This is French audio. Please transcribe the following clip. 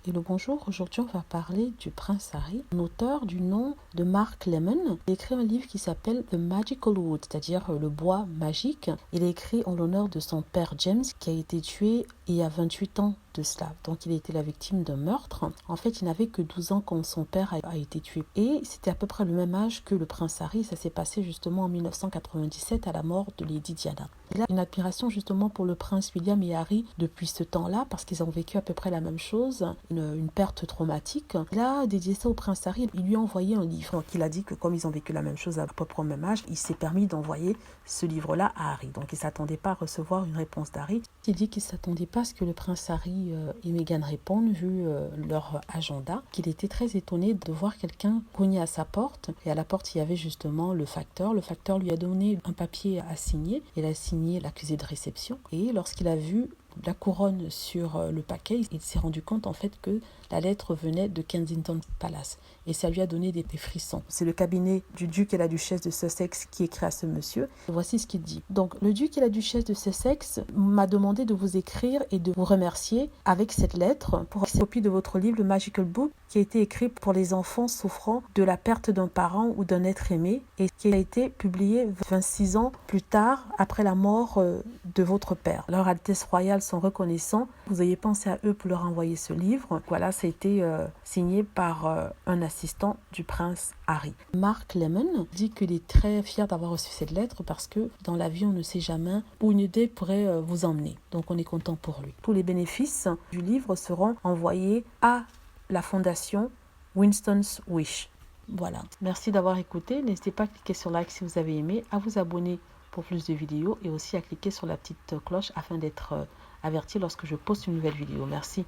et le bonjour. Aujourd'hui, on va parler du prince Harry, un auteur du nom de Mark Lemon. Il a écrit un livre qui s'appelle The Magical Wood, c'est-à-dire le bois magique. Il est écrit en l'honneur de son père James, qui a été tué il y a 28 ans de cela. Donc, il a été la victime d'un meurtre. En fait, il n'avait que 12 ans quand son père a été tué. Et c'était à peu près le même âge que le prince Harry. Ça s'est passé justement en 1997 à la mort de Lady Diana. Il a une admiration justement pour le prince William et Harry depuis ce temps-là, parce qu'ils ont vécu à peu près la même chose, une perte traumatique. Il a dédié ça au prince Harry. Il lui a envoyé un livre. Donc, il a dit que comme ils ont vécu la même chose à peu près au même âge, il s'est permis d'envoyer ce livre-là à Harry. Donc, il ne s'attendait pas à recevoir une réponse d'Harry. Il dit qu'il ne s'attendait pas à ce que le prince Harry et Meghan répondent, vu leur agenda, qu'il était très étonné de voir quelqu'un cogner à sa porte. Et à la porte, il y avait justement le facteur. Le facteur lui a donné un papier à signer. Il a signé l'accusé de réception. Et lorsqu'il a vu la couronne sur le paquet, il s'est rendu compte en fait que la lettre venait de Kensington Palace et ça lui a donné des frissons. C'est le cabinet du duc et la duchesse de Sussex qui écrit à ce monsieur. Voici ce qu'il dit. Donc, le duc et la duchesse de Sussex m'a demandé de vous écrire et de vous remercier avec cette lettre pour une copie de votre livre, le Magical Book, qui a été écrit pour les enfants souffrant de la perte d'un parent ou d'un être aimé et qui a été publié 26 ans plus tard après la mort de votre père. Leur Altesse royale sont reconnaissants. Vous ayez pensé à eux pour leur envoyer ce livre. Voilà, ça a été signé par un assistant du prince Harry. Mark Lemon dit qu'il est très fier d'avoir reçu cette lettre parce que dans la vie, on ne sait jamais où une idée pourrait vous emmener. Donc, on est content pour lui. Tous les bénéfices du livre seront envoyés à la fondation Winston's Wish. Voilà. Merci d'avoir écouté. N'hésitez pas à cliquer sur like si vous avez aimé, à vous abonner pour plus de vidéos et aussi à cliquer sur la petite cloche afin d'être averti lorsque je poste une nouvelle vidéo. Merci.